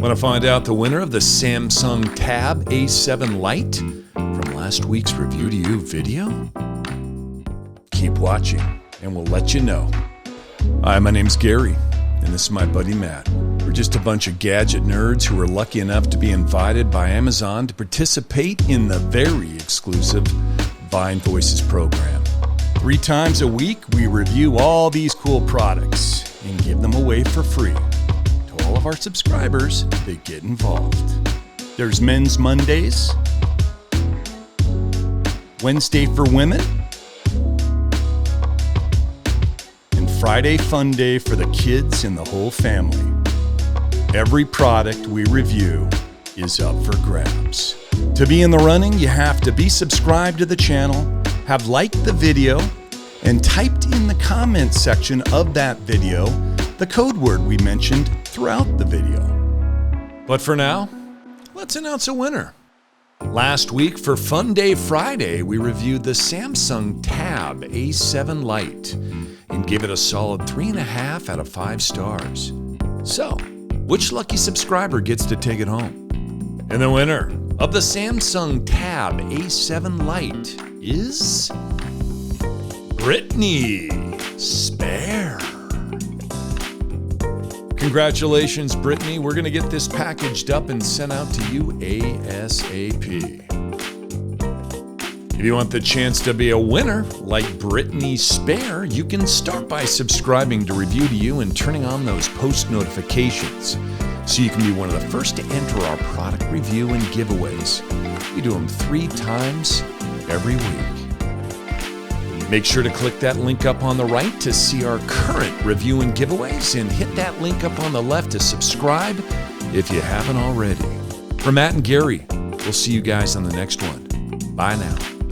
Want to find out the winner of the Samsung Tab A7 Lite from last week's Review to You video? Keep watching and we'll let you know. Hi, my name's Gary, and this is my buddy Matt. We're just a bunch of gadget nerds who are lucky enough to be invited by Amazon to participate in the very exclusive Vine Voices program. 3 times a week, we review all these cool products and give them away for free to all of our subscribers that get involved. There's Men's Mondays, Wednesday for Women, and Friday Fun Day for the kids and the whole family. Every product we review is up for grabs. To be in the running, you have to be subscribed to the channel, have liked the video, and typed in the comments section of that video the code word we mentioned throughout the video. But for now, let's announce a winner. Last week for Fun Day Friday, we reviewed the Samsung Tab A7 Lite and gave it a solid 3.5 out of 5 stars. So, which lucky subscriber gets to take it home? And the winner of the Samsung Tab A7 Lite is Britteny Speir. Congratulations, Brittany. We're going to get this packaged up and sent out to you ASAP. If you want the chance to be a winner like Britteny Speir, you can start by subscribing to Review to You and turning on those post notifications so you can be one of the first to enter our product review and giveaways. We do them 3 times every week. Make sure to click that link up on the right to see our current review and giveaways, and hit that link up on the left to subscribe if you haven't already. For Matt and Gary, we'll see you guys on the next one. Bye now.